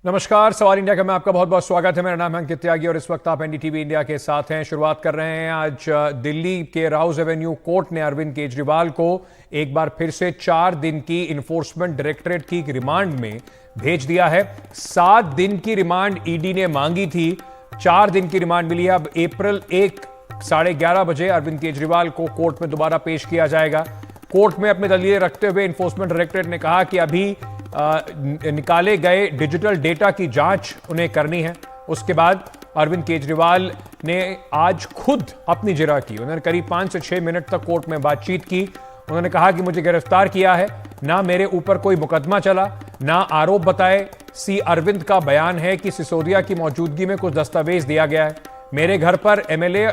नमस्कार, सवाल इंडिया का मैं आपका बहुत बहुत स्वागत है। मेरा नाम है अंकित त्यागी और इस वक्त आप एनडीटीवी इंडिया के साथ हैं। शुरुआत कर रहे हैं। आज दिल्ली के राउज एवेन्यू कोर्ट ने अरविंद केजरीवाल को एक बार फिर से 4 दिन की इन्फोर्समेंट डायरेक्टरेट की रिमांड में भेज दिया है। 7 दिन की रिमांड ईडी ने मांगी थी, 4 दिन की रिमांड मिली है। अब अप्रैल 1 11:30 बजे अरविंद केजरीवाल को कोर्ट में दोबारा पेश किया जाएगा। कोर्ट में अपने दलीलें रखते हुए इन्फोर्समेंट डायरेक्टरेट ने कहा कि अभी निकाले गए डिजिटल डेटा की जांच उन्हें करनी है। उसके बाद अरविंद केजरीवाल ने आज खुद अपनी जिरह की। उन्होंने करीब 5 से 6 मिनट तक कोर्ट में बातचीत की। उन्होंने कहा कि मुझे गिरफ्तार किया है, ना मेरे ऊपर कोई मुकदमा चला, ना आरोप बताए। सी अरविंद का बयान है कि सिसोदिया की मौजूदगी में कुछ दस्तावेज दिया गया है। मेरे घर पर एमएलए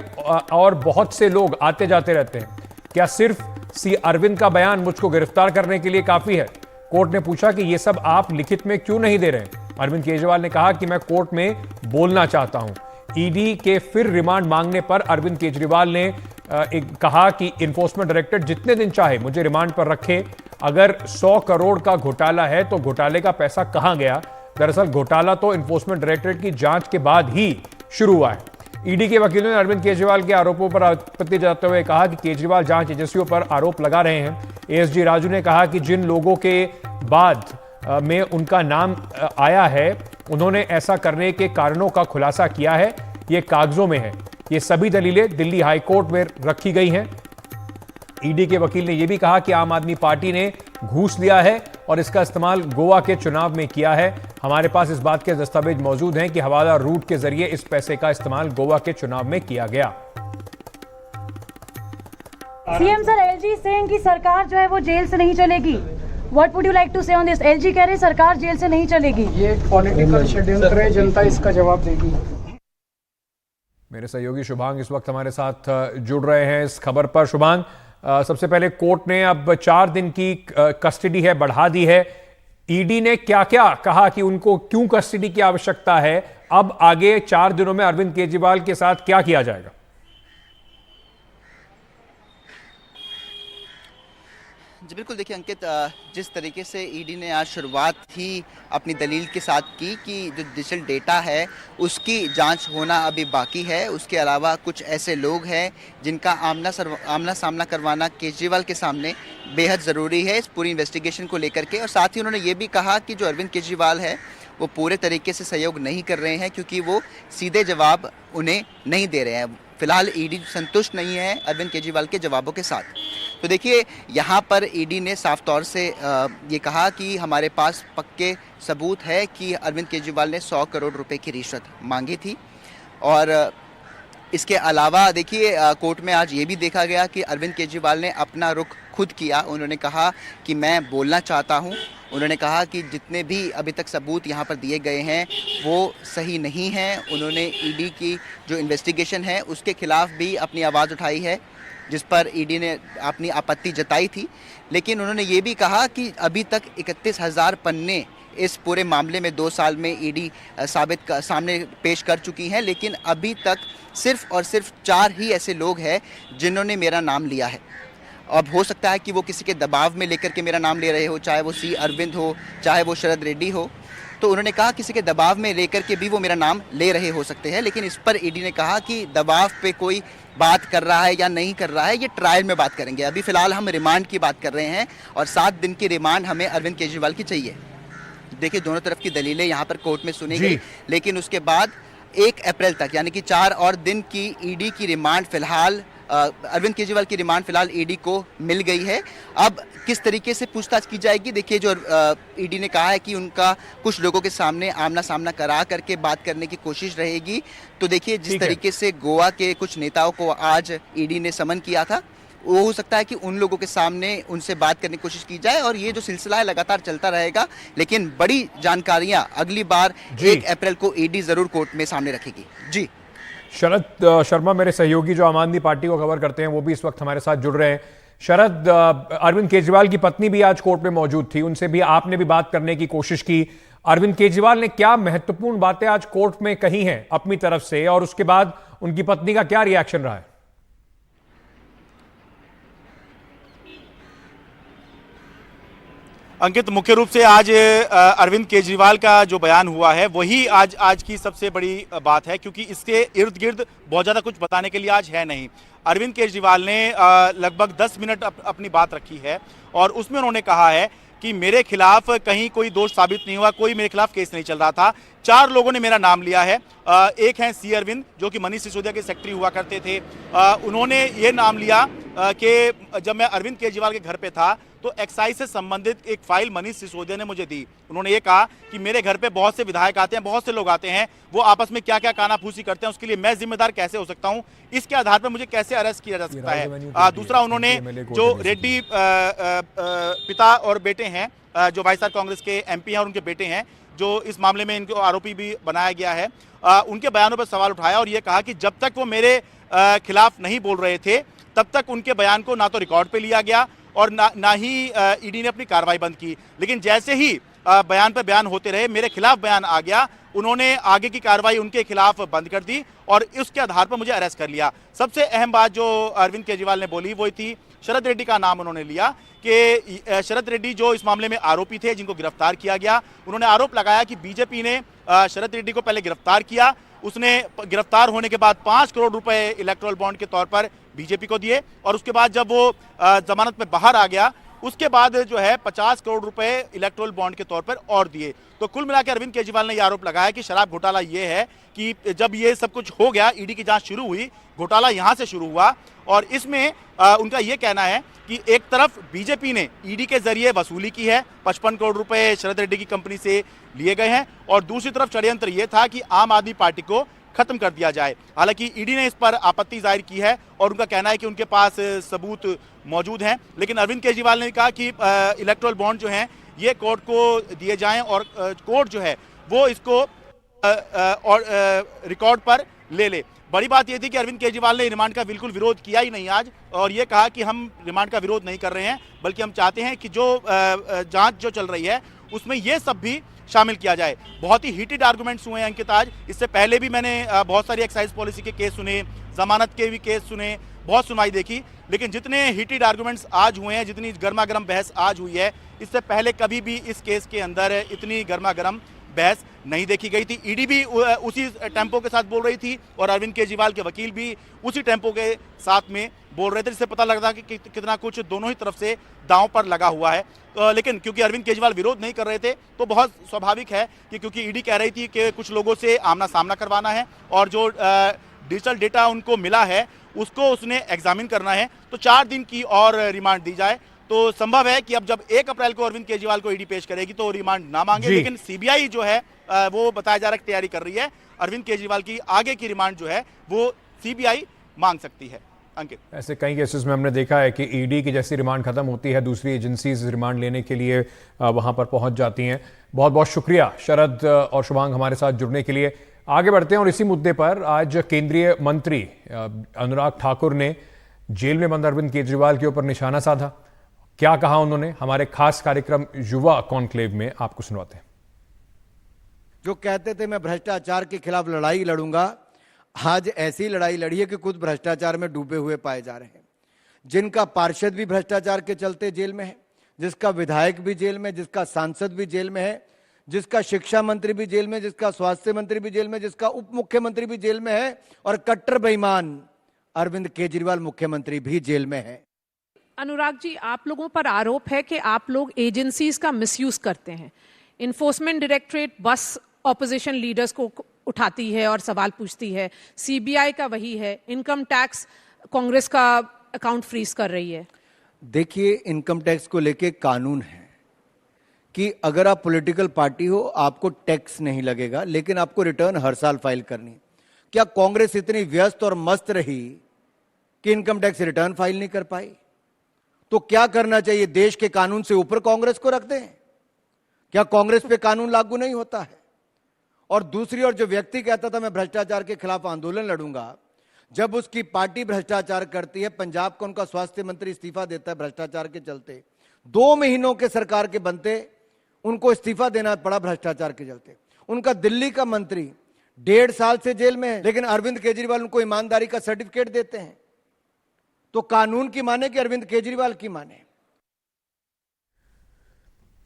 और बहुत से लोग आते जाते रहते हैं। क्या सिर्फ सी अरविंद का बयान मुझको गिरफ्तार करने के लिए काफी है? कोर्ट ने पूछा कि यह सब आप लिखित में क्यों नहीं दे रहे? अरविंद केजरीवाल ने कहा कि मैं कोर्ट में बोलना चाहता हूं। ईडी के फिर रिमांड मांगने पर अरविंद केजरीवाल ने कहा कि इन्फोर्समेंट डायरेक्टरेट जितने दिन चाहे मुझे रिमांड पर रखे। अगर 100 करोड़ का घोटाला है तो घोटाले का पैसा कहां गया? दरअसल घोटाला तो इन्फोर्समेंट डायरेक्टरेट की जांच के बाद ही शुरू हुआ है। ईडी के वकीलों ने अरविंद केजरीवाल के आरोपों पर आपत्ति जताते हुए कहा कि केजरीवाल जांच एजेंसियों पर आरोप लगा रहे हैं। एएसजी राजू ने कहा कि जिन लोगों के बाद में उनका नाम आया है, उन्होंने ऐसा करने के कारणों का खुलासा किया है। ये कागजों में है। ये सभी दलीलें दिल्ली हाईकोर्ट में रखी गई हैं। ईडी के वकील ने यह भी कहा कि आम आदमी पार्टी ने घूस लिया है और इसका इस्तेमाल गोवा के चुनाव में किया है। हमारे पास इस बात के दस्तावेज मौजूद हैं कि हवाला रूट के जरिए इस पैसे का इस्तेमाल गोवा के चुनाव में किया गया। सीएम सर, एलजी सेइंग कि सरकार जो है वो जेल से नहीं चलेगी। What would you like to say on this? LG कह रहे सरकार जेल से नहीं चलेगी। ये पॉलिटिकल षड्यंत्र है, जनता इसका जवाब देगी। मेरे सहयोगी शुभांग इस वक्त हमारे साथ जुड़ रहे हैं इस खबर पर। शुभांग, सबसे पहले कोर्ट ने अब 4 दिन की कस्टडी है बढ़ा दी है। ईडी ने क्या क्या कहा कि उनको क्यों कस्टडी की आवश्यकता है? अब आगे 4 दिनों में अरविंद केजरीवाल के साथ क्या किया जाएगा? जी बिल्कुल, देखिए अंकित, जिस तरीके से ईडी ने आज शुरुआत ही अपनी दलील के साथ की कि जो डिजिटल डेटा है उसकी जांच होना अभी बाकी है। उसके अलावा कुछ ऐसे लोग हैं जिनका आमना सामना करवाना केजरीवाल के सामने बेहद ज़रूरी है इस पूरी इन्वेस्टिगेशन को लेकर के। और साथ ही उन्होंने ये भी कहा कि जो अरविंद केजरीवाल है वो पूरे तरीके से सहयोग नहीं कर रहे हैं, क्योंकि वो सीधे जवाब उन्हें नहीं दे रहे हैं। फिलहाल ईडी संतुष्ट नहीं है अरविंद केजरीवाल के जवाबों के साथ। तो देखिए, यहाँ पर ईडी ने साफ तौर से ये कहा कि हमारे पास पक्के सबूत है कि अरविंद केजरीवाल ने 100 करोड़ रुपए की रिश्वत मांगी थी। और इसके अलावा देखिए, कोर्ट में आज ये भी देखा गया कि अरविंद केजरीवाल ने अपना रुख खुद किया। उन्होंने कहा कि मैं बोलना चाहता हूँ। उन्होंने कहा कि जितने भी अभी तक सबूत यहाँ पर दिए गए हैं वो सही नहीं हैं। उन्होंने ईडी की जो इन्वेस्टिगेशन है उसके खिलाफ भी अपनी आवाज़ उठाई है, जिस पर ईडी ने अपनी आपत्ति जताई थी। लेकिन उन्होंने ये भी कहा कि अभी तक 31,000 पन्ने इस पूरे मामले में 2 साल में ईडी सामने पेश कर चुकी हैं, लेकिन अभी तक सिर्फ और सिर्फ 4 ही ऐसे लोग हैं जिन्होंने मेरा नाम लिया है। अब हो सकता है कि वो किसी के दबाव में लेकर के मेरा नाम ले रहे हो, चाहे वो सी अरविंद हो, चाहे वो शरद रेड्डी हो। तो उन्होंने कहा किसी के दबाव में लेकर के भी वो मेरा नाम ले रहे हो सकते हैं। लेकिन इस पर ईडी ने कहा कि दबाव पे कोई बात कर रहा है या नहीं कर रहा है, ये ट्रायल में बात करेंगे। अभी फिलहाल हम रिमांड की बात कर रहे हैं और 7 दिन की रिमांड हमें अरविंद केजरीवाल की चाहिए। देखिए, दोनों तरफ की दलीलें यहाँ पर कोर्ट में सुनी गई, लेकिन उसके बाद 1 अप्रैल तक यानी कि 4 और दिन की ईडी की रिमांड फिलहाल अरविंद केजरीवाल की रिमांड फिलहाल ईडी को मिल गई है। अब किस तरीके से पूछताछ की जाएगी? देखिए, जो ईडी ने कहा है कि उनका कुछ लोगों के सामने आमना सामना करा करके बात करने की कोशिश रहेगी। तो देखिए, जिस तरीके से गोवा के कुछ नेताओं को आज ईडी ने समन किया था, वो हो सकता है कि उन लोगों के सामने उनसे बात करने की कोशिश की जाए और ये जो सिलसिला है लगातार चलता रहेगा। लेकिन बड़ी जानकारियां अगली बार 1 अप्रैल को ईडी जरूर कोर्ट में सामने रखेगी। जी शरद शर्मा, मेरे सहयोगी जो आम आदमी पार्टी को कवर करते हैं, वो भी इस वक्त हमारे साथ जुड़ रहे हैं। शरद, अरविंद केजरीवाल की पत्नी भी आज कोर्ट में मौजूद थी, उनसे भी आपने भी बात करने की कोशिश की। अरविंद केजरीवाल ने क्या महत्वपूर्ण बातें आज कोर्ट में कही हैं अपनी तरफ से, और उसके बाद उनकी पत्नी का क्या रिएक्शन रहा है? अंकित, मुख्य रूप से आज अरविंद केजरीवाल का जो बयान हुआ है वही आज की सबसे बड़ी बात है, क्योंकि इसके इर्द गिर्द बहुत ज़्यादा कुछ बताने के लिए आज है नहीं। अरविंद केजरीवाल ने लगभग 10 मिनट अपनी बात रखी है और उसमें उन्होंने कहा है कि मेरे खिलाफ कहीं कोई दोष साबित नहीं हुआ, कोई मेरे खिलाफ केस नहीं चल रहा था। 4 लोगों ने मेरा नाम लिया है। एक हैं सी अरविंद, जो कि मनीष सिसोदिया के सेक्रेटरी हुआ करते थे। उन्होंने ये नाम लिया कि जब मैं अरविंद केजरीवाल के घर पे था तो एक्साइज से संबंधित एक फाइल मनीष सिसोदिया ने मुझे दी। उन्होंने ये कहा कि मेरे घर पे बहुत से विधायक आते हैं, बहुत से लोग आते हैं, वो आपस में क्या क्या कानाफूसी करते हैं, उसके लिए मैं जिम्मेदार कैसे हो सकता हूं, इसके आधार पर मुझे कैसे अरेस्ट किया जा सकता है। दूसरा, उन्होंने जो रेड्डी पिता और बेटे हैं, जो वाईएसआर कांग्रेस के एमपी हैं और उनके बेटे हैं, जो इस मामले में इनको आरोपी भी बनाया गया है, उनके बयानों पर सवाल उठाया और ये कहा कि जब तक वो मेरे खिलाफ नहीं बोल रहे थे तब तक उनके बयान को ना तो रिकॉर्ड पे लिया गया और ना ही ईडी ने अपनी कार्रवाई बंद की। लेकिन जैसे ही बयान पर बयान होते रहे, मेरे खिलाफ बयान आ गया, उन्होंने आगे की कार्रवाई उनके खिलाफ बंद कर दी और उसके आधार पर मुझे अरेस्ट कर लिया। सबसे अहम बात जो अरविंद केजरीवाल ने बोली वो थी, शरद रेड्डी का नाम उन्होंने लिया कि शरद रेड्डी जो इस मामले में आरोपी थे, जिनको गिरफ्तार किया गया, उन्होंने आरोप लगाया कि बीजेपी ने शरद रेड्डी को पहले गिरफ्तार किया, उसने गिरफ्तार होने के बाद 5 करोड़ रुपए इलेक्टोरल बॉन्ड के तौर पर बीजेपी को दिए और उसके बाद जब वो जमानत में बाहर आ गया उसके बाद जो है 50 करोड़ रुपए इलेक्टोरल बॉन्ड के तौर पर और दिए। तो कुल मिलाकर अरविंद केजरीवाल ने यह आरोप लगाया कि शराब घोटाला ये है कि जब ये सब कुछ हो गया, ईडी की जांच शुरू हुई, घोटाला यहां से शुरू हुआ और इसमें उनका यह कहना है कि एक तरफ बीजेपी ने ईडी के जरिए वसूली की है, 55 करोड़ रुपए शरद रेड्डी की कंपनी से लिए गए हैं और दूसरी तरफ षड्यंत्र यह था कि आम आदमी पार्टी को खत्म कर दिया जाए। हालांकि ईडी ने इस पर आपत्ति जाहिर की है और उनका कहना है कि उनके पास सबूत मौजूद हैं, लेकिन अरविंद केजरीवाल ने कहा कि इलेक्टोरल बॉन्ड जो हैं ये कोर्ट को दिए जाएं और कोर्ट जो है वो इसको रिकॉर्ड पर ले। बड़ी बात यह थी कि अरविंद केजरीवाल ने रिमांड का बिल्कुल विरोध किया ही नहीं आज और ये कहा कि हम रिमांड का विरोध नहीं कर रहे हैं, बल्कि हम चाहते हैं कि जो जांच जो चल रही है उसमें ये सब भी शामिल किया जाए। बहुत ही हीटेड आर्गुमेंट्स हुए हैं अंकित आज। इससे पहले भी मैंने बहुत सारी एक्साइज पॉलिसी के केस सुने, जमानत के भी केस सुने, बहुत सुनवाई देखी, लेकिन जितने हीटेड आर्गुमेंट्स आज हुए हैं, जितनी गर्मा गर्म बहस आज हुई है, इससे पहले कभी भी इस केस के अंदर इतनी गर्मा गर्म बहस नहीं देखी गई थी। ईडी भी उसी टेम्पो के साथ बोल रही थी और अरविंद केजरीवाल के वकील भी उसी टेम्पो के साथ में बोल रहे थे, जिससे पता लगता कि कितना कुछ दोनों ही तरफ से दांव पर लगा हुआ है। लेकिन क्योंकि अरविंद केजरीवाल विरोध नहीं कर रहे थे तो बहुत स्वाभाविक है कि क्योंकि ईडी कह रही थी कि कुछ लोगों से आमना सामना करवाना है और जो डिजिटल डेटा उनको मिला है उसको उसने एग्जामिन करना है, तो 4 दिन की और रिमांड दी जाए। तो संभव है कि अब जब 1 अप्रैल को अरविंद केजरीवाल को ईडी पेश करेगी तो रिमांड ना मांगे, लेकिन सीबीआई जो है वो बताया जा रहा है तैयारी कर रही है। अरविंद केजरीवाल की आगे की रिमांड जो है वो सीबीआई मांग सकती है। अंकित, ऐसे कई केसेस में हमने देखा है कि ईडी की जैसी रिमांड खत्म होती है, दूसरी एजेंसीज रिमांड लेने के लिए वहां पर पहुंच जाती हैं। बहुत बहुत शुक्रिया शरद और शुभांग हमारे साथ जुड़ने के लिए। आगे बढ़ते हैं और इसी मुद्दे पर आज केंद्रीय मंत्री अनुराग ठाकुर ने जेल में बंद अरविंद केजरीवाल के ऊपर निशाना साधा। क्या कहा उन्होंने, हमारे खास कार्यक्रम युवा कॉन्क्लेव में आपको सुनवाते हैं। जो कहते थे मैं भ्रष्टाचार के खिलाफ लड़ाई लड़ूंगा, आज ऐसी लड़ाई लड़ी है कि खुद भ्रष्टाचार में डूबे हुए पाए जा रहे हैं। जिनका पार्षद भी भ्रष्टाचार के चलते जेल में है, जिसका विधायक भी जेल में, जिसका सांसद भी जेल में है, जिसका शिक्षा मंत्री भी जेल में, जिसका स्वास्थ्य मंत्री भी जेल में, जिसका उप मुख्यमंत्री भी जेल में है और कट्टर बेईमान अरविंद केजरीवाल मुख्यमंत्री भी जेल में है। अनुराग जी, आप लोगों पर आरोप है कि आप लोग एजेंसीज का मिसयूज करते हैं। इन्फोर्समेंट डायरेक्टरेट बस ऑपोजिशन लीडर्स को उठाती है और सवाल पूछती है, सीबीआई का वही है, इनकम टैक्स कांग्रेस का अकाउंट फ्रीज कर रही है। देखिए, इनकम टैक्स को लेके कानून है कि अगर आप पॉलिटिकल पार्टी हो आपको टैक्स नहीं लगेगा, लेकिन आपको रिटर्न हर साल फाइल करनी। क्या कांग्रेस इतनी व्यस्त और मस्त रही कि इनकम टैक्स रिटर्न फाइल नहीं कर पाई? तो क्या करना चाहिए, देश के कानून से ऊपर कांग्रेस को रख दें? क्या कांग्रेस पे कानून लागू नहीं होता है? और दूसरी ओर जो व्यक्ति कहता था मैं भ्रष्टाचार के खिलाफ आंदोलन लड़ूंगा, जब उसकी पार्टी भ्रष्टाचार करती है, पंजाब का उनका स्वास्थ्य मंत्री इस्तीफा देता है भ्रष्टाचार के चलते, 2 महीनों के सरकार के बनते उनको इस्तीफा देना पड़ा भ्रष्टाचार के चलते। उनका दिल्ली का मंत्री 1.5 साल से जेल में है, लेकिन अरविंद केजरीवाल उनको ईमानदारी का सर्टिफिकेट देते हैं। तो कानून की माने कि अरविंद केजरीवाल की माने?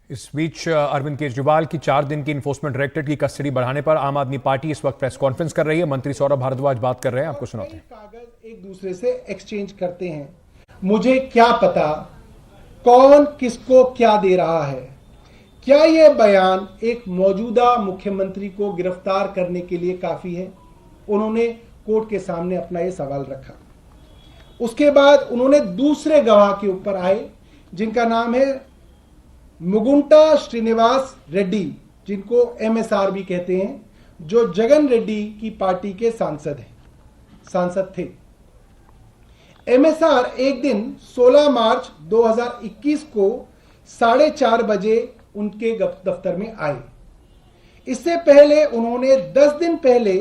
इस बीच अरविंद केजरीवाल की 4 दिन की इन्फोर्समेंट डायरेक्टरेट की कस्टडी बढ़ाने पर आम आदमी पार्टी इस वक्त प्रेस कॉन्फ्रेंस कर रही है। मंत्री सौरभ भारद्वाज बात कर रहे हैं, आपको सुनाते हैं। कागज एक दूसरे से एक्सचेंज करते हैं, मुझे क्या पता कौन किसको क्या दे रहा है। क्या यह बयान एक मौजूदा मुख्यमंत्री को गिरफ्तार करने के लिए काफी है? उन्होंने कोर्ट के सामने अपना यह सवाल रखा। उसके बाद उन्होंने दूसरे गवाह के ऊपर आए जिनका नाम है मुगुंटा श्रीनिवास रेड्डी, जिनको MSR भी कहते हैं, जो जगन रेड्डी की पार्टी के सांसद थे। MSR एक दिन 16 मार्च 2021 को 4:30 बजे उनके दफ्तर में आए। इससे पहले उन्होंने 10 दिन पहले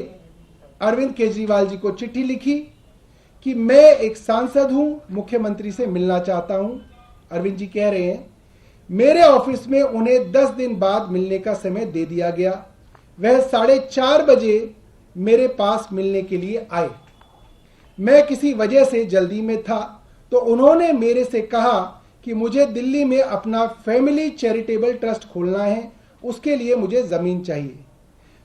अरविंद केजरीवाल जी को चिट्ठी लिखी कि मैं एक सांसद हूं, मुख्यमंत्री से मिलना चाहता हूं। अरविंद जी कह रहे हैं मेरे ऑफिस में उन्हें 10 दिन बाद मिलने का समय दे दिया गया। वह 4:30 बजे मेरे पास मिलने के लिए आए। मैं किसी वजह से जल्दी में था तो उन्होंने मेरे से कहा कि मुझे दिल्ली में अपना फैमिली चैरिटेबल ट्रस्ट खोलना है, उसके लिए मुझे ज़मीन चाहिए।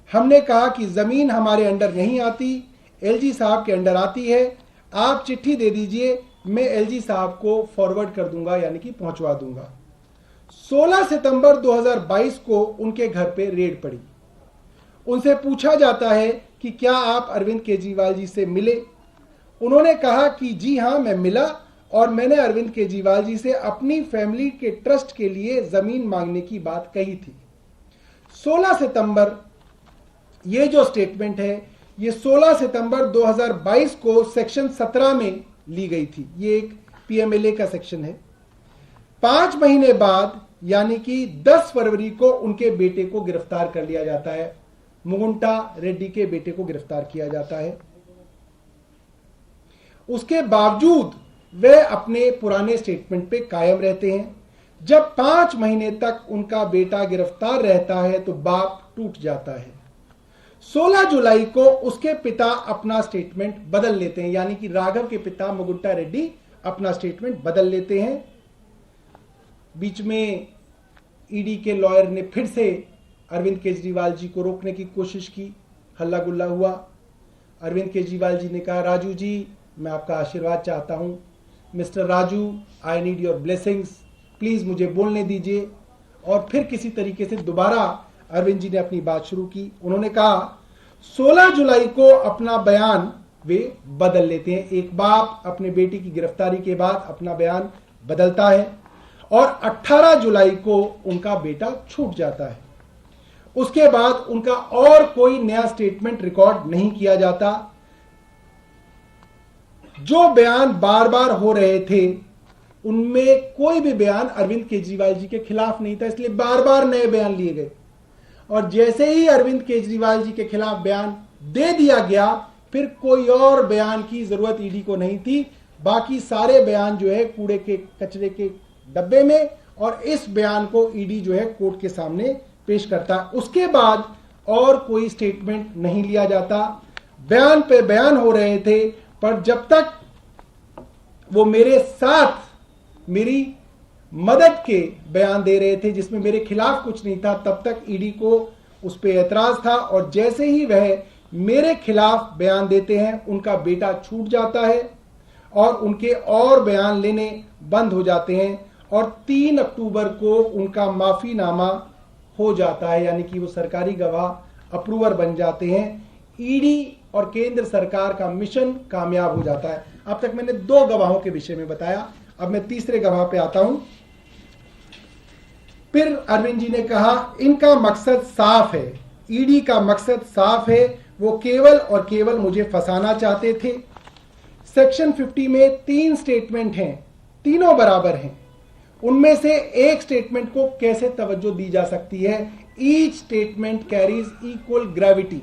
हमने कहा कि ज़मीन हमारे अंडर नहीं आती, LG साहब के अंडर आती है। आप चिट्ठी दे दीजिए, मैं LG साहब को फॉरवर्ड कर दूंगा, यानी कि पहुंचवा दूंगा। 16 सितंबर 2022 को उनके घर पे रेड पड़ी। उनसे पूछा जाता है कि क्या आप अरविंद केजरीवाल जी से मिले? उन्होंने कहा कि जी हां, मैं मिला और मैंने अरविंद केजरीवाल जी से अपनी फैमिली के ट्रस्ट के लिए जमीन मांगने की बात कही थी। 16 सितंबर, ये जो स्टेटमेंट है ये 16 सितंबर 2022 को सेक्शन 17 में ली गई थी। ये एक PMLA का सेक्शन है। 5 महीने बाद यानी कि 10 फरवरी को उनके बेटे को गिरफ्तार कर लिया जाता है। मुगुंटा रेड्डी के बेटे को गिरफ्तार किया जाता है। उसके बावजूद वे अपने पुराने स्टेटमेंट पे कायम रहते हैं। जब 5 महीने तक उनका बेटा गिरफ्तार रहता है तो बाप टूट जाता है। 16 जुलाई को उसके पिता अपना स्टेटमेंट बदल लेते हैं, यानी कि राघव के पिता मुगुंटा रेड्डी अपना स्टेटमेंट बदल लेते हैं। बीच में ईडी के लॉयर ने फिर से अरविंद केजरीवाल जी को रोकने की कोशिश की, हल्ला गुल्ला हुआ। अरविंद केजरीवाल जी ने कहा, राजू जी मैं आपका आशीर्वाद चाहता हूं, mister Raju I need your blessings, please मुझे बोलने दीजिए। और फिर किसी तरीके से दोबारा अरविंद जी ने अपनी बात शुरू की। उन्होंने कहा 16 जुलाई को अपना बयान वे बदल लेते हैं। एक बाप अपने बेटी की गिरफ्तारी के बाद अपना बयान बदलता है और 18 जुलाई को उनका बेटा छूट जाता है। उसके बाद उनका और कोई नया स्टेटमेंट रिकॉर्ड नहीं किया जाता। जो बयान बार बार हो रहे थे उनमें कोई भी बयान अरविंद केजरीवाल जी के खिलाफ नहीं था, इसलिए बार बार नए बयान लिए गए। और जैसे ही अरविंद केजरीवाल जी के खिलाफ बयान दे दिया गया, फिर कोई और बयान की जरूरत ईडी को नहीं थी। बाकी सारे बयान जो है कूड़े के कचरे के डब्बे में, और इस बयान को ईडी जो है कोर्ट के सामने पेश करता है। उसके बाद और कोई स्टेटमेंट नहीं लिया जाता। बयान पे बयान हो रहे थे, पर जब तक वो मेरे साथ मेरी मदद के बयान दे रहे थे जिसमें मेरे खिलाफ कुछ नहीं था, तब तक ईडी को उस पर एतराज था। और जैसे ही वह मेरे खिलाफ बयान देते हैं, उनका बेटा छूट जाता है और उनके और बयान लेने बंद हो जाते हैं। और 3 अक्टूबर को उनका माफीनामा हो जाता है, यानी कि वो सरकारी गवाह अप्रूवर बन जाते हैं। ईडी और केंद्र सरकार का मिशन कामयाब हो जाता है। अब तक मैंने 2 गवाहों के विषय में बताया, अब मैं तीसरे गवाह पे आता हूं। फिर अरविंद जी ने कहा इनका मकसद साफ है, ईडी का मकसद साफ है, वो केवल और केवल मुझे फंसाना चाहते थे। सेक्शन 50 में 3 स्टेटमेंट हैं, तीनों बराबर हैं। उनमें से एक स्टेटमेंट को कैसे तवज्जो दी जा सकती है? Each statement carries equal gravity.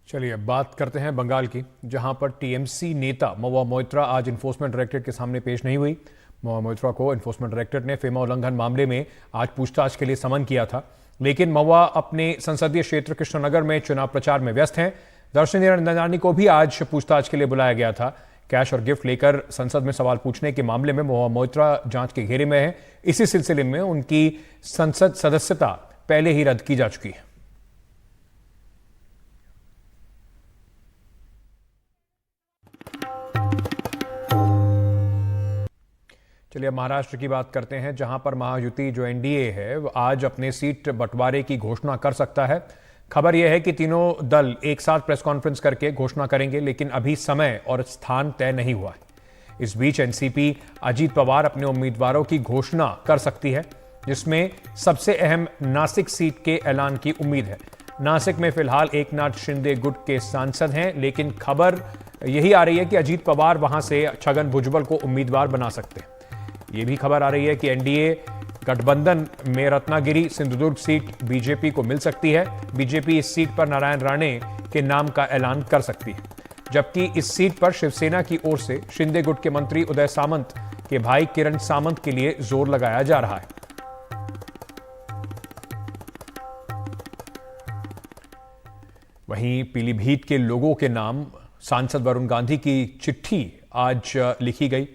चलिए बात करते हैं बंगाल की, जहां पर टीएमसी नेता महुआ मोइत्रा आज इन्फोर्समेंट डायरेक्टरेट के सामने पेश नहीं हुई। महुआ मोइत्रा को इन्फोर्समेंट डायरेक्टरेट ने फेमा उल्लंघन मामले में आज पूछताछ के लिए समन किया था, लेकिन महुआ अपने संसदीय क्षेत्र कृष्णनगर में चुनाव प्रचार में व्यस्त हैं। दर्शनी नंदलानी को भी आज पूछताछ के लिए बुलाया गया था। कैश और गिफ्ट लेकर संसद में सवाल पूछने के मामले में महुआ मोइत्रा जांच के घेरे में है। इसी सिलसिले में उनकी संसद सदस्यता पहले ही रद्द की जा चुकी है। चलिए अब महाराष्ट्र की बात करते हैं, जहां पर महायुति जो एनडीए है वो आज अपने सीट बंटवारे की घोषणा कर सकता है। खबर यह है कि तीनों दल एक साथ प्रेस कॉन्फ्रेंस करके घोषणा करेंगे, लेकिन अभी समय और स्थान तय नहीं हुआ है। इस बीच एनसीपी अजीत पवार अपने उम्मीदवारों की घोषणा कर सकती है, जिसमें सबसे अहम नासिक सीट के ऐलान की उम्मीद है। नासिक में फिलहाल एकनाथ शिंदे गुट के सांसद हैं, लेकिन खबर यही आ रही है कि अजीत पवार वहां से छगन भुजबल को उम्मीदवार बना सकते हैं। ये भी खबर आ रही है कि एनडीए गठबंधन में रत्नागिरी सिंधुदुर्ग सीट बीजेपी को मिल सकती है। बीजेपी इस सीट पर नारायण राणे के नाम का ऐलान कर सकती है, जबकि इस सीट पर शिवसेना की ओर से शिंदे गुट के मंत्री उदय सामंत के भाई किरण सामंत के लिए जोर लगाया जा रहा है। वहीं पीलीभीत के लोगों के नाम सांसद वरुण गांधी की चिट्ठी आज लिखी गई।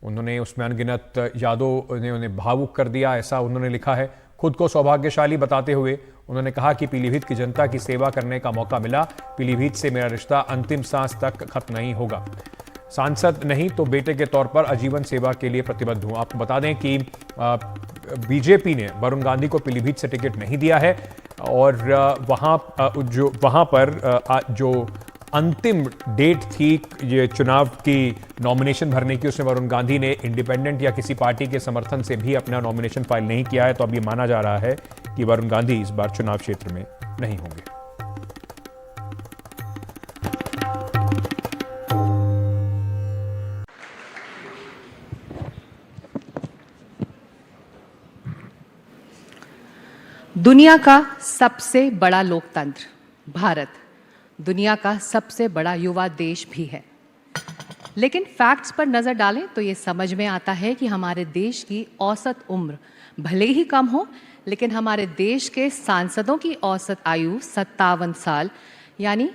उन्होंने उसमें अनगिनत यादों ने उन्हें भावुक कर दिया, ऐसा उन्होंने लिखा है। खुद को सौभाग्यशाली बताते हुए उन्होंने कहा कि पीलीभीत की जनता की सेवा करने का मौका मिला। पीलीभीत से मेरा रिश्ता अंतिम सांस तक खत्म नहीं होगा। सांसद नहीं तो बेटे के तौर पर आजीवन सेवा के लिए प्रतिबद्ध हूं। आपको बता दें कि बीजेपी ने वरुण गांधी को पीलीभीत से टिकट नहीं दिया है और वहां पर जो अंतिम डेट थी ये चुनाव की नॉमिनेशन भरने की, उसमें वरुण गांधी ने इंडिपेंडेंट या किसी पार्टी के समर्थन से भी अपना नॉमिनेशन फाइल नहीं किया है। तो अब ये माना जा रहा है कि वरुण गांधी इस बार चुनाव क्षेत्र में नहीं होंगे। दुनिया का सबसे बड़ा लोकतंत्र भारत दुनिया का सबसे बड़ा युवा देश भी है, लेकिन फैक्ट्स पर नज़र डालें तो ये समझ में आता है कि हमारे देश की औसत उम्र भले ही कम हो, लेकिन हमारे देश के सांसदों की औसत आयु 57 साल यानी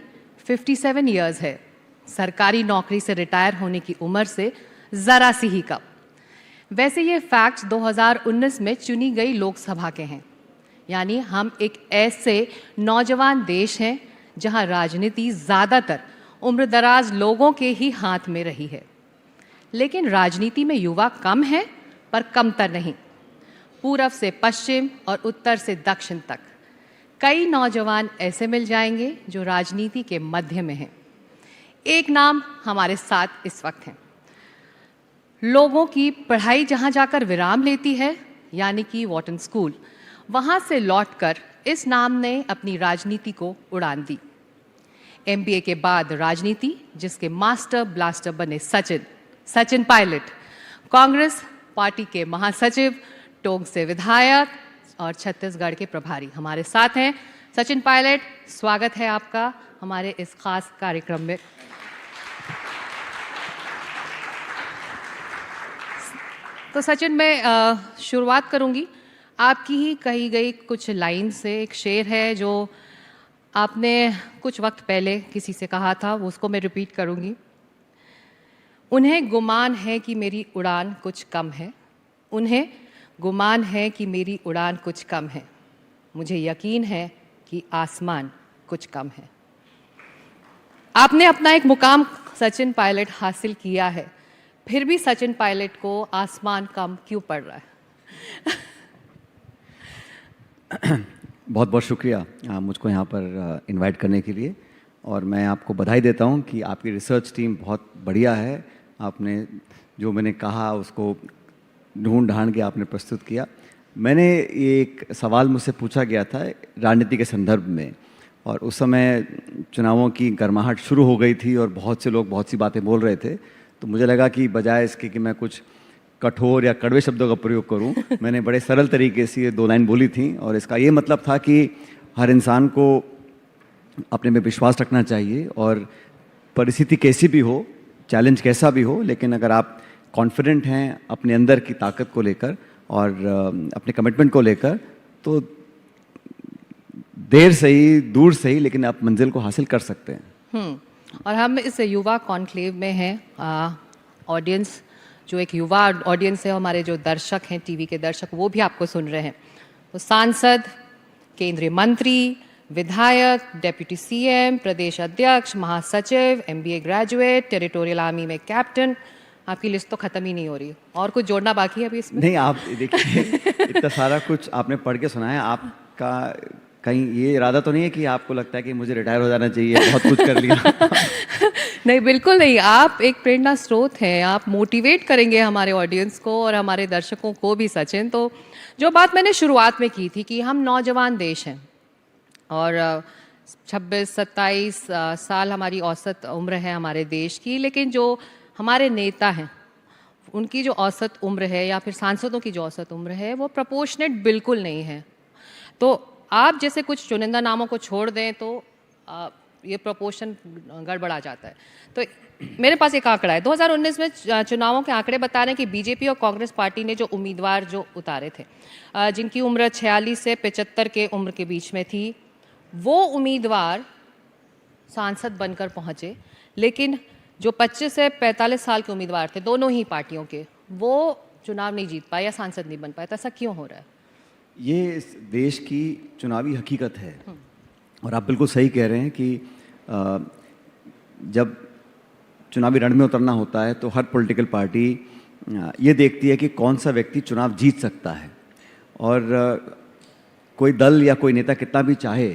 57 ईयर्स है। सरकारी नौकरी से रिटायर होने की उम्र से ज़रा सी ही कम। वैसे ये फैक्ट्स 2019 में चुनी गई लोकसभा के हैं, यानी हम एक ऐसे नौजवान देश हैं जहां राजनीति ज़्यादातर उम्रदराज लोगों के ही हाथ में रही है। लेकिन राजनीति में युवा कम है, पर कमतर नहीं। पूरब से पश्चिम और उत्तर से दक्षिण तक कई नौजवान ऐसे मिल जाएंगे जो राजनीति के मध्य में हैं। एक नाम हमारे साथ इस वक्त हैं। लोगों की पढ़ाई जहां जाकर विराम लेती है, यानी कि वॉटन स्कूल, वहां से लौटकर इस नाम ने अपनी राजनीति को उड़ान दी। एमबीए के बाद राजनीति, जिसके मास्टर ब्लास्टर बने सचिन पायलट, कांग्रेस पार्टी के महासचिव, टोंक से विधायक और छत्तीसगढ़ के प्रभारी। हमारे साथ हैं सचिन पायलट। स्वागत है आपका हमारे इस खास कार्यक्रम में। तो सचिन, मैं शुरुआत करूंगी आपकी ही कही गई कुछ लाइन से। एक शेर है जो आपने कुछ वक्त पहले किसी से कहा था, वो उसको मैं रिपीट करूंगी। उन्हें गुमान है कि मेरी उड़ान कुछ कम है, उन्हें गुमान है कि मेरी उड़ान कुछ कम है, मुझे यकीन है कि आसमान कुछ कम है। आपने अपना एक मुकाम सचिन पायलट हासिल किया है, फिर भी सचिन पायलट को आसमान कम क्यों पड़ रहा है? बहुत बहुत शुक्रिया मुझको यहाँ पर इनवाइट करने के लिए, और मैं आपको बधाई देता हूँ कि आपकी रिसर्च टीम बहुत बढ़िया है। आपने जो मैंने कहा उसको ढूंढ ढांड के आपने प्रस्तुत किया। मैंने एक सवाल मुझसे पूछा गया था राजनीति के संदर्भ में, और उस समय चुनावों की गर्माहट शुरू हो गई थी और बहुत से लोग बहुत सी बातें बोल रहे थे। तो मुझे लगा कि बजाय इसके कि मैं कुछ कठोर या कड़वे शब्दों का प्रयोग करूं, मैंने बड़े सरल तरीके से ये 2 लाइन बोली थी, और इसका ये मतलब था कि हर इंसान को अपने में विश्वास रखना चाहिए, और परिस्थिति कैसी भी हो, चैलेंज कैसा भी हो, लेकिन अगर आप कॉन्फिडेंट हैं अपने अंदर की ताकत को लेकर और अपने कमिटमेंट को लेकर, तो देर से ही दूर से ही लेकिन आप मंजिल को हासिल कर सकते हैं। और हम इस युवा कॉन्क्लेव में हैं। ऑडियंस जो एक युवा ऑडियंस है, हमारे जो दर्शक हैं, टीवी के दर्शक, वो भी आपको सुन रहे हैं। तो सांसद, केंद्रीय मंत्री, विधायक, डेप्यूटी सीएम, प्रदेश अध्यक्ष, महासचिव, एमबीए ग्रेजुएट, टेरिटोरियल आर्मी में कैप्टन, आपकी लिस्ट तो खत्म ही नहीं हो रही। और कुछ जोड़ना बाकी है अभी इसमें? नहीं, आप देखिए इतना सारा कुछ आपने पढ़ के सुनाया। आपका कहीं ये इरादा तो नहीं है कि आपको लगता है कि मुझे रिटायर हो जाना चाहिए, बहुत कुछ कर लिया? नहीं, बिल्कुल नहीं। आप एक प्रेरणा स्रोत हैं, आप मोटिवेट करेंगे हमारे ऑडियंस को और हमारे दर्शकों को भी। सचिन, तो जो बात मैंने शुरुआत में की थी कि हम नौजवान देश हैं और 26-27 साल हमारी औसत उम्र है हमारे देश की, लेकिन जो हमारे नेता हैं उनकी जो औसत उम्र है या फिर सांसदों की जो औसत उम्र है वो प्रोपोर्शनेट बिल्कुल नहीं है। तो आप जैसे कुछ चुनिंदा नामों को छोड़ दें तो ये प्रोपोर्शन गड़बड़ा जाता है। तो मेरे पास एक आंकड़ा है, 2019 में चुनावों के आंकड़े बता रहे हैं कि बीजेपी और कांग्रेस पार्टी ने जो उम्मीदवार जो उतारे थे, जिनकी उम्र 46 से 75 के उम्र के बीच में थी, वो उम्मीदवार सांसद बनकर पहुंचे, लेकिन जो 25 से 45 साल के उम्मीदवार थे दोनों ही पार्टियों के, वो चुनाव नहीं जीत पाए या सांसद नहीं बन पाए। तो ऐसा क्यों हो रहा है? ये इस देश की चुनावी हकीकत है। और आप बिल्कुल सही कह रहे हैं कि जब चुनावी रण में उतरना होता है तो हर पॉलिटिकल पार्टी ये देखती है कि कौन सा व्यक्ति चुनाव जीत सकता है। और कोई दल या कोई नेता कितना भी चाहे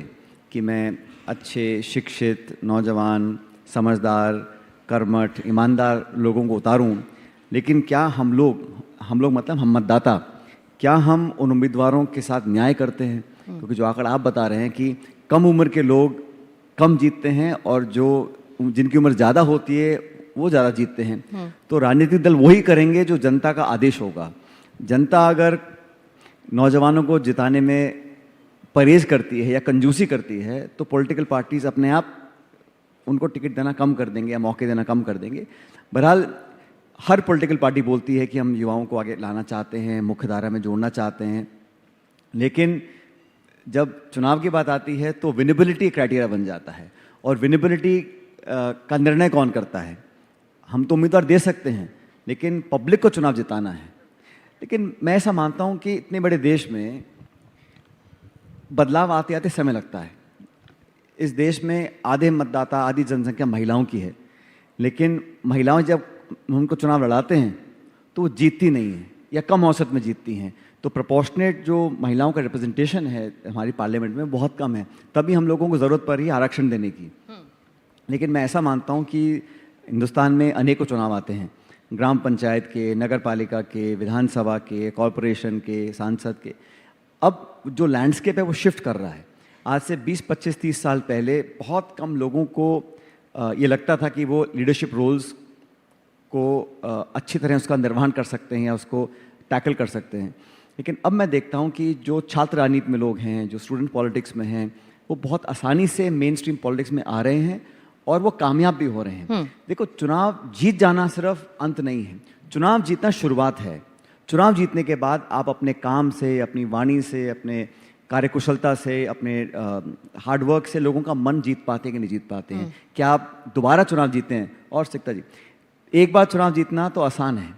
कि मैं अच्छे, शिक्षित, नौजवान, समझदार, कर्मठ, ईमानदार लोगों को उतारूं, लेकिन क्या हम लोग मतलब हम मतदाता, क्या हम उन उम्मीदवारों के साथ न्याय करते हैं? क्योंकि जो आंकड़ा आप बता रहे हैं कि कम उम्र के लोग कम जीतते हैं और जो जिनकी उम्र ज़्यादा होती है वो ज़्यादा जीतते हैं। तो राजनीतिक दल वही करेंगे जो जनता का आदेश होगा। जनता अगर नौजवानों को जिताने में परहेज करती है या कंजूसी करती है तो पॉलिटिकल पार्टीज अपने आप उनको टिकट देना कम कर देंगे या मौके देना कम कर देंगे। बहरहाल हर पॉलिटिकल पार्टी बोलती है कि हम युवाओं को आगे लाना चाहते हैं, मुख्यधारा में जोड़ना चाहते हैं, लेकिन जब चुनाव की बात आती है तो विनेबिलिटी क्राइटेरिया बन जाता है। और विनेबिलिटी का निर्णय कौन करता है? हम तो उम्मीदवार दे सकते हैं, लेकिन पब्लिक को चुनाव जिताना है। लेकिन मैं ऐसा मानता हूं कि इतने बड़े देश में बदलाव आते आते समय लगता है। इस देश में आधे मतदाता, आधी जनसंख्या महिलाओं की है, लेकिन महिलाएं जब उनको चुनाव लड़ाते हैं तो वो जीतती नहीं है या कम औसत में जीतती हैं। तो प्रोपोर्शनेट जो महिलाओं का रिप्रेजेंटेशन है हमारी पार्लियामेंट में बहुत कम है। तभी हम लोगों को ज़रूरत पड़ रही है आरक्षण देने की। लेकिन मैं ऐसा मानता हूँ कि हिंदुस्तान में अनेकों चुनाव आते हैं, ग्राम पंचायत के, नगर पालिका के, विधानसभा के, कॉरपोरेशन के, सांसद के। अब जो लैंडस्केप है वो शिफ्ट कर रहा है। आज से 20, 25, 30 साल पहले बहुत कम लोगों को ये लगता था कि वो लीडरशिप रोल्स को अच्छी तरह उसका निर्वहन कर सकते हैं या उसको टैकल कर सकते हैं। लेकिन अब मैं देखता हूँ कि जो छात्र राजनीति में लोग हैं, जो स्टूडेंट पॉलिटिक्स में हैं, वो बहुत आसानी से मेन स्ट्रीम पॉलिटिक्स में आ रहे हैं और वो कामयाब भी हो रहे हैं। देखो, चुनाव जीत जाना सिर्फ अंत नहीं है, चुनाव जीतना शुरुआत है। चुनाव जीतने के बाद आप अपने काम से, अपनी वाणी से, अपने कार्यकुशलता से, अपने हार्डवर्क से लोगों का मन जीत पाते हैं कि नहीं जीत पाते हैं। क्या आप दोबारा चुनाव जीते हैं? और सिकता जी, एक बार चुनाव जीतना तो आसान है,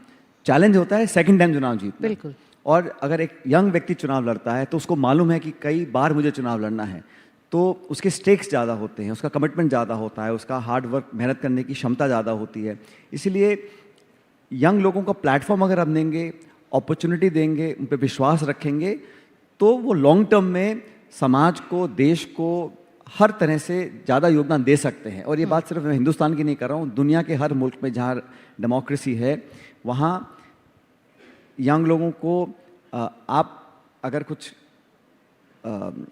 चैलेंज होता है सेकंड टाइम चुनाव जीतना। बिल्कुल। और अगर एक यंग व्यक्ति चुनाव लड़ता है तो उसको मालूम है कि कई बार मुझे चुनाव लड़ना है, तो उसके स्टेक्स ज़्यादा होते हैं, उसका कमिटमेंट ज़्यादा होता है, उसका हार्ड वर्क, मेहनत करने की क्षमता ज़्यादा होती है। इसलिए यंग लोगों को प्लेटफॉर्म अगर हम देंगे, अपॉर्चुनिटी देंगे, उन पर विश्वास रखेंगे, तो वो लॉन्ग टर्म में समाज को, देश को हर तरह से ज़्यादा योगदान दे सकते हैं। और ये बात सिर्फ मैं हिंदुस्तान की नहीं कर रहा हूँ, दुनिया के हर मुल्क में जहाँ डेमोक्रेसी है वहाँ यंग लोगों को आप अगर कुछ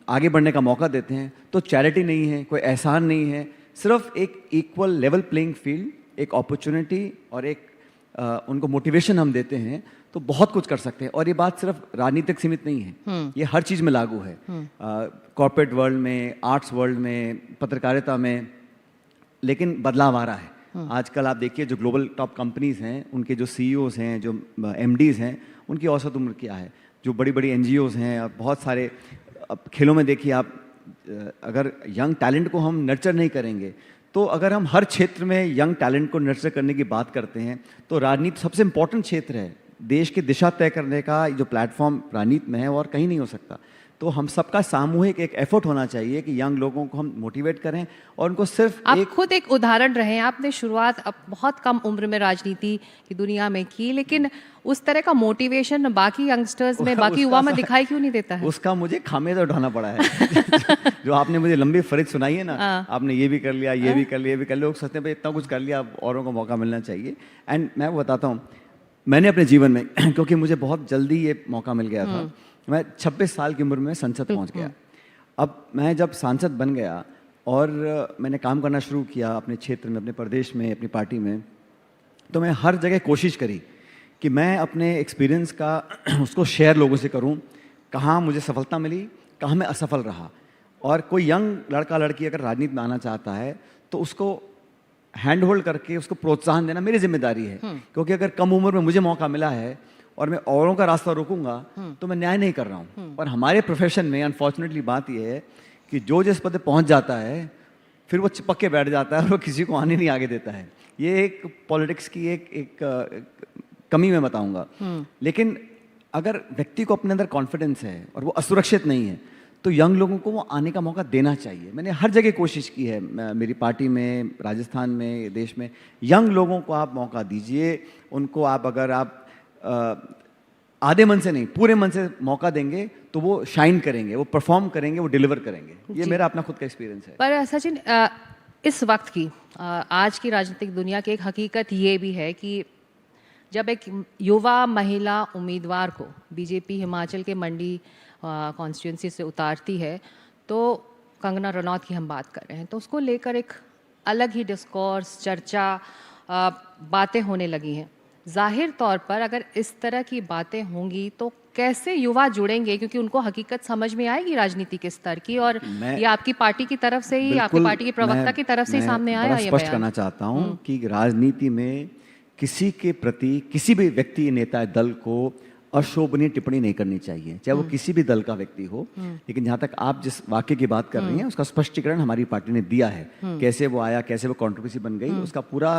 आगे बढ़ने का मौका देते हैं तो चैरिटी नहीं है, कोई एहसान नहीं है, सिर्फ एक इक्वल लेवल प्लेइंग फील्ड, एक अपॉर्चुनिटी और एक उनको मोटिवेशन हम देते हैं तो बहुत कुछ कर सकते हैं। और ये बात सिर्फ राजनीतिक सीमित नहीं है, ये हर चीज़ में लागू है, कॉर्पोरेट वर्ल्ड में, आर्ट्स वर्ल्ड में, पत्रकारिता में। लेकिन बदलाव आ रहा है। आजकल आप देखिए जो ग्लोबल टॉप कंपनीज हैं, उनके जो सीईओज हैं, जो एमडीज हैं, उनकी औसत उम्र क्या है। जो बड़ी बड़ी एनजीओज हैं और बहुत सारे, अब खेलों में देखिए आप, अगर यंग टैलेंट को हम नर्चर नहीं करेंगे तो अगर हम हर क्षेत्र में यंग टैलेंट को नर्चर करने की बात करते हैं तो राजनीति सबसे इंपॉर्टेंट क्षेत्र है। देश की दिशा तय करने का जो प्लेटफॉर्म राजनीति में है और कहीं नहीं हो सकता। तो हम सबका सामूहिक एक एफर्ट होना चाहिए कि यंग लोगों को हम मोटिवेट करें और उनको सिर्फ आप खुद एक उदाहरण रहे हैं। आपने शुरुआत अब बहुत कम उम्र में राजनीति की दुनिया में की, लेकिन उस तरह का मोटिवेशन बाकी यंगस्टर्स में, बाकी युवा में दिखाई क्यों नहीं देता है? उसका मुझे खामियाजा उठाना पड़ा है। जो आपने मुझे लंबी फरिद सुनाई है ना, आपने ये भी कर लिया, ये भी कर लिया, ये भी कर लिया, लोग सोचते हैं भाई इतना कुछ कर लिया, अब औरों को मौका मिलना चाहिए। एंड मैं बताता हूँ, मैंने अपने जीवन में क्योंकि मुझे बहुत जल्दी ये मौका मिल गया था, मैं 26 साल की उम्र में संसद पहुंच गया। अब मैं जब सांसद बन गया और मैंने काम करना शुरू किया अपने क्षेत्र में, अपने प्रदेश में, अपनी पार्टी में, तो मैं हर जगह कोशिश करी कि मैं अपने एक्सपीरियंस का उसको शेयर लोगों से करूं, कहाँ मुझे सफलता मिली, कहाँ मैं असफल रहा। और कोई यंग लड़का लड़की अगर राजनीति में आना चाहता है तो उसको हैंड होल्ड करके उसको प्रोत्साहन देना मेरी जिम्मेदारी है। क्योंकि अगर कम उम्र में मुझे मौका मिला है और मैं औरों का रास्ता रोकूंगा तो मैं न्याय नहीं कर रहा हूँ। और हमारे प्रोफेशन में अनफॉर्चुनेटली बात यह है कि जो जिस पद पे पहुंच जाता है फिर वो चिपक के बैठ जाता है और वो किसी को आने नहीं आगे देता है। ये एक पॉलिटिक्स की एक कमी मैं बताऊंगा। लेकिन अगर व्यक्ति को अपने अंदर कॉन्फिडेंस है और वो असुरक्षित नहीं है तो यंग लोगों को वो आने का मौका देना चाहिए। मैंने हर जगह कोशिश की है, मेरी पार्टी में, राजस्थान में, देश में, यंग लोगों को आप मौका दीजिए। उनको आप अगर आप आधे मन से नहीं पूरे मन से मौका देंगे तो वो शाइन करेंगे, वो परफॉर्म करेंगे, वो डिलीवर करेंगे। ये मेरा अपना खुद का एक्सपीरियंस है। पर सचिन, इस वक्त की आज की राजनीतिक दुनिया की एक हकीकत ये भी है कि जब एक युवा महिला उम्मीदवार को बीजेपी हिमाचल के मंडी कॉन्स्टिट्यूंसी से उतारती है, तो कंगना रनौत की हम बात कर रहे हैं, तो उसको लेकर एक अलग ही डिस्कोर्स, चर्चा, बातें होने लगी हैं। जाहिर तौर पर अगर इस तरह की बातें होंगी तो कैसे युवा जुड़ेंगे, क्योंकि उनको हकीकत समझ में आएगी राजनीति के स्तर की। और ये आपकी पार्टी की तरफ से ही, आपकी पार्टी के प्रवक्ता की तरफ से ही सामने आया ये स्पष्ट करना चाहता हूँ कि राजनीति में किसी के प्रति, किसी भी व्यक्ति, नेता, दल को अशोभनीय टिप्पणी नहीं करनी चाहिए, चाहे वो किसी भी दल का व्यक्ति हो। लेकिन जहाँ तक आप जिस वाक्य की बात कर रही हैं उसका स्पष्टीकरण हमारी पार्टी ने दिया है। कैसे वो आया, कैसे वो कंट्रोवर्सी बन गई, उसका पूरा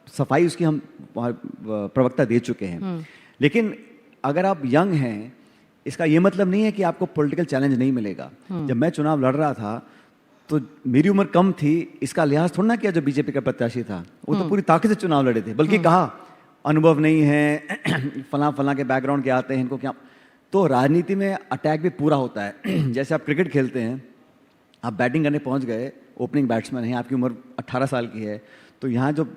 सफाई उसकी हम प्रवक्ता दे चुके हैं। लेकिन अगर आप यंग हैं, इसका ये मतलब नहीं है कि आपको पॉलिटिकल चैलेंज नहीं मिलेगा। जब मैं चुनाव लड़ रहा था तो मेरी उम्र कम थी, इसका लिहाज थोड़ा ना किया जो बीजेपी का प्रत्याशी था, वो तो पूरी ताकत से चुनाव लड़े थे। बल्कि कहा अनुभव नहीं है, फला फला के बैकग्राउंड के आते हैं, इनको क्या। तो राजनीति में अटैक भी पूरा होता है। जैसे आप क्रिकेट खेलते हैं, आप बैटिंग करने पहुंच गए, ओपनिंग बैट्समैन हैं, आपकी उम्र 18 साल की है, तो यहाँ जो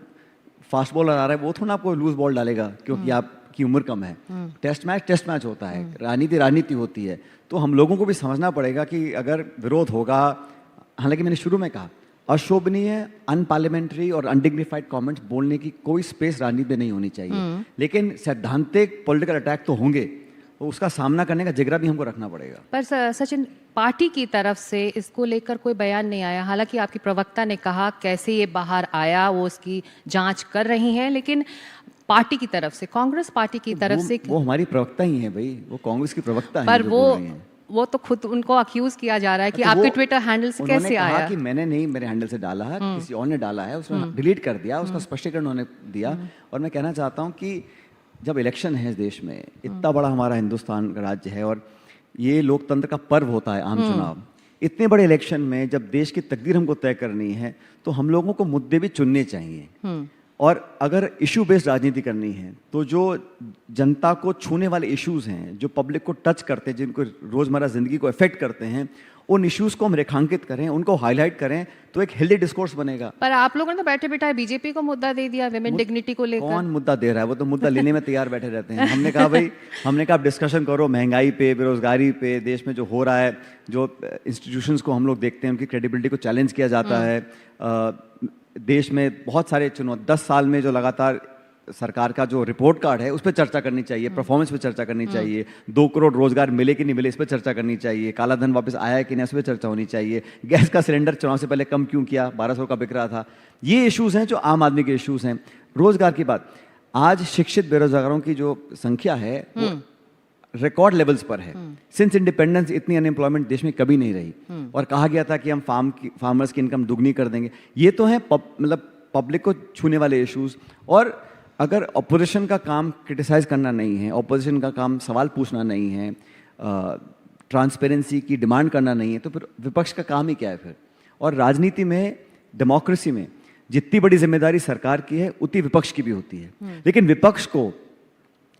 फास्ट बॉलर आ रहा है वो थोड़ा आपको लूज बॉल डालेगा क्योंकि आपकी उम्र कम है। टेस्ट मैच होता है, राजनीति होती है। तो हम लोगों को भी समझना पड़ेगा कि अगर विरोध होगा, हालांकि मैंने शुरू में कहा अशोभनीय, अनपार्लियामेंट्री और अनडिग्निफाइड कमेंट्स बोलने की कोई स्पेस राजनीति में नहीं होनी चाहिए। लेकिन सैद्धांतिक पॉलिटिकल अटैक तो होंगे, तो उसका सामना करने का जिगरा भी हमको रखना पड़ेगा। पर सचिन, पार्टी की तरफ से इसको लेकर कोई बयान नहीं आया। हालांकि आपकी प्रवक्ता ने कहा कैसे ये बाहर आया वो उसकी जांच कर रही हैं, लेकिन पार्टी की तरफ से, कांग्रेस पार्टी की तरफ से, वो हमारी प्रवक्ता ही है भाई, वो कांग्रेस की प्रवक्ता है। पर वो तो खुद उनको अक्यूज किया जा रहा है कि आपके ट्विटर हैंडल से कैसे आया। कि मैंने नहीं, मेरे हैंडल से डाला है, किसी और ने डाला है, उसने डिलीट कर दिया, उसका स्पष्टीकरण उन्होंने दिया। और मैं कहना चाहता हूँ कि जब इलेक्शन है इस देश में, इतना बड़ा हमारा हिंदुस्तान का राज्य है और ये लोकतंत्र का पर्व होता है आम चुनाव, इतने बड़े इलेक्शन में जब देश की तकदीर हमको तय करनी है तो हम लोगों को मुद्दे भी चुनने चाहिए। और अगर इशू बेस्ड राजनीति करनी है तो जो जनता को छूने वाले इश्यूज हैं, जो पब्लिक को टच करते हैं, जिनको रोजमर्रा जिंदगी को इफेक्ट करते हैं, उन इश्यूज को हम रेखांकित करें, उनको हाईलाइट करें, तो एक हेल्दी डिस्कोर्स बनेगा। पर आप लोगों ने तो बैठे बैठे बीजेपी को मुद्दा दे दिया विमेन डिग्निटी को लेकर। कौन मुद्दा दे रहा है? वो तो मुद्दा लेने में तैयार बैठे रहते हैं। हमने कहा भाई, आप डिस्कशन करो महंगाई पे, बेरोजगारी पे, देश में जो हो रहा है, जो इंस्टीट्यूशंस को हम लोग देखते हैं उनकी क्रेडिबिलिटी को चैलेंज किया जाता है। देश में बहुत सारे 10 साल में जो लगातार सरकार का जो रिपोर्ट कार्ड है उस पर चर्चा करनी चाहिए, परफॉर्मेंस पे चर्चा करनी चाहिए, 2 करोड़ रोजगार मिले कि नहीं मिले इस पर चर्चा करनी चाहिए, काला धन वापस आया कि नहीं इस पर चर्चा होनी चाहिए, गैस का सिलेंडर चुनाव से पहले कम क्यों किया, 1200 का बिक रहा था। ये इश्यूज हैं जो आम आदमी के इश्यूज हैं। रोजगार की बात, आज शिक्षित बेरोजगारों की जो संख्या है वो रिकॉर्ड लेवल्स पर है। सिंस इंडिपेंडेंस इतनी अनएम्प्लॉयमेंट देश में कभी नहीं रही। और कहा गया था कि हम फार्मर्स की इनकम दुगनी कर देंगे। ये तो है मतलब पब्लिक को छूने वाले इश्यूज। और अगर ऑपोजिशन का काम क्रिटिसाइज करना नहीं है, ऑपोजिशन का काम सवाल पूछना नहीं है, ट्रांसपेरेंसी की डिमांड करना नहीं है, तो फिर विपक्ष का काम ही क्या है फिर? और राजनीति में, डेमोक्रेसी में जितनी बड़ी जिम्मेदारी सरकार की है उतनी विपक्ष की भी होती है। लेकिन विपक्ष को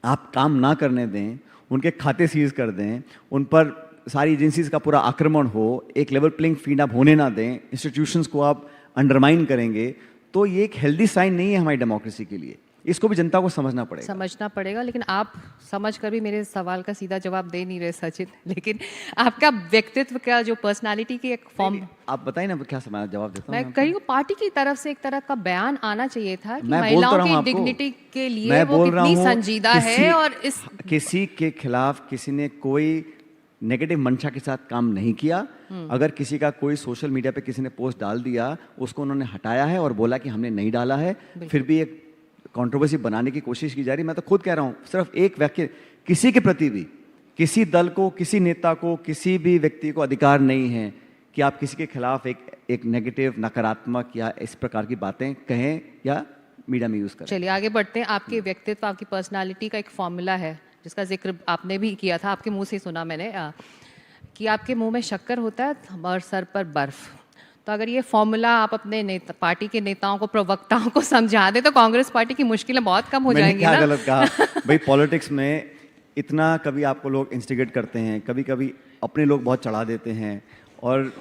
आप काम ना करने दें, उनके खाते सीज कर दें, उन पर सारी एजेंसीज का पूरा आक्रमण हो, एक लेवल प्लेइंग फील्ड आप होने ना दें, इंस्टीट्यूशंस को आप अंडरमाइन करेंगे, तो ये एक हेल्दी साइन नहीं है हमारी डेमोक्रेसी के लिए। इसको भी जनता को समझना पड़ेगा। लेकिन आप समझ कर भी मेरे सवाल का सीधा जवाब दे नहीं रहे सचिन। लेकिन आपका व्यक्तित्व का जो पर्सनालिटी की एक फॉर्म, आप बताइए ना क्या जवाब देता हूँ। मैं कही हूँ पार्टी की तरफ से एक तरह का बयान आना चाहिए था कि महिलाओं की डिग्निटी के लिए वो कितनी संजीदा है। और इस किसी के खिलाफ किसी ने कोई नेगेटिव मंशा के साथ काम नहीं किया। अगर किसी का कोई सोशल मीडिया पे किसी ने पोस्ट डाल दिया, उसको उन्होंने हटाया है और बोला कि हमने नहीं डाला है, फिर भी एक कंट्रोवर्सी बनाने की कोशिश की जा रही है। मैं तो खुद कह रहा हूं, सिर्फ एक वाक्य, किसी के प्रति भी, किसी दल को, किसी नेता को, किसी भी व्यक्ति को अधिकार नहीं है कि आप किसी के खिलाफ एक नेगेटिव, नकारात्मक या इस प्रकार की बातें कहें या मीडिया में यूज करें। चलिए आगे बढ़ते हैं। आपके व्यक्तित्व, आपकी पर्सनालिटी का एक फॉर्मूला है जिसका जिक्र आपने भी किया था, आपके मुंह से सुना मैंने कि आपके मुंह में शक्कर होता है और सर पर बर्फ। तो अगर ये फॉर्मूला आप अपने पार्टी के नेताओं को, प्रवक्ताओं को समझा दें तो कांग्रेस पार्टी की मुश्किलें बहुत कम हो जाएंगी ना? गलत कहा भाई, पॉलिटिक्स में इतना कभी आपको लोग इंस्टिगेट करते हैं, कभी कभी अपने लोग बहुत चढ़ा देते हैं और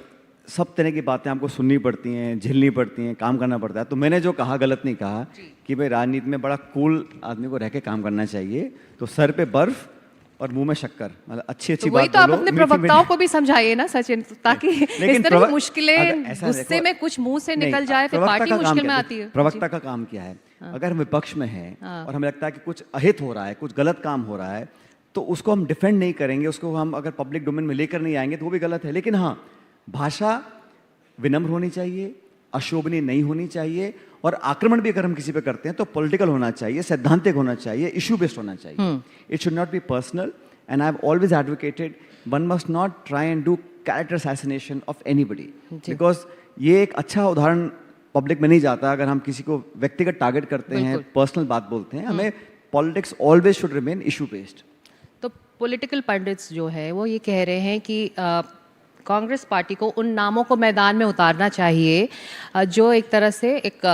सब तरह की बातें आपको सुननी पड़ती हैं, झेलनी पड़ती हैं, काम करना पड़ता है। तो मैंने जो कहा गलत नहीं कहा कि भाई राजनीति में बड़ा कूल आदमी को रह के काम करना चाहिए। तो सर पे बर्फ और मुंह में शक्कर, मतलब अच्छी तो बात तो आप अपने प्रवक्ताओं को भी समझाइए ना सचिन, ताकि इस तरह की मुश्किलें गुस्से में कुछ मुंह से निकल जाए फिर पार्टी मुश्किल में आती है। प्रवक्ता का काम क्या है? अगर हम विपक्ष में हैं और हमें लगता है कि कुछ अहित हो रहा है, कुछ गलत काम हो रहा है, तो उसको हम डिफेंड नहीं करेंगे, उसको हम अगर पब्लिक डोमेन में लेकर नहीं आएंगे तो वो भी गलत है। लेकिन हाँ, भाषा विनम्र होनी चाहिए, अशोभनीय नहीं होनी चाहिए, और आक्रमण भी अगर हम किसी पे करते हैं तो पॉलिटिकल होना चाहिए, सैद्धांतिक होना चाहिए, इशू बेस्ड होना चाहिए। It should not be personal, and I have always advocated one must not try and do character assassination of anybody, because ये एक अच्छा उदाहरण पब्लिक में नहीं जाता अगर हम किसी को व्यक्तिगत टारगेट करते हैं, पर्सनल बात बोलते हैं। हमें politics always should remain issue based. तो पॉलिटिकल पंडित्स जो है वो ये कह रहे हैं कि कांग्रेस पार्टी को उन नामों को मैदान में उतारना चाहिए जो एक तरह से एक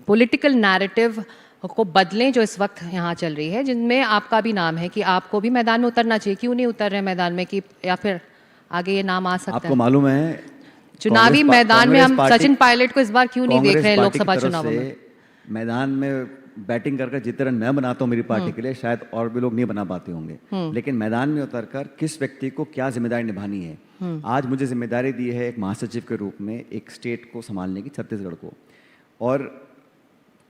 पॉलिटिकल नैरेटिव को बदलें जो इस वक्त यहाँ चल रही है, जिनमें आपका भी नाम है कि आपको भी मैदान में उतरना चाहिए। क्यों नहीं उतर रहे मैदान में? कि या फिर आगे ये नाम आ सकता है? आपको मालूम है चुनावी मैदान में हम सचिन पायलट को इस बार क्यों नहीं देख रहे हैं लोकसभा चुनाव में? मैदान में बैटिंग कर जिस तरह मैं बनाता हूँ मेरी पार्टी के लिए, शायद और भी लोग नहीं बना पाते होंगे, लेकिन मैदान में उतरकर किस व्यक्ति को क्या जिम्मेदारी निभानी है। आज मुझे जिम्मेदारी दी है एक महासचिव के रूप में एक स्टेट को संभालने की, छत्तीसगढ़ को, और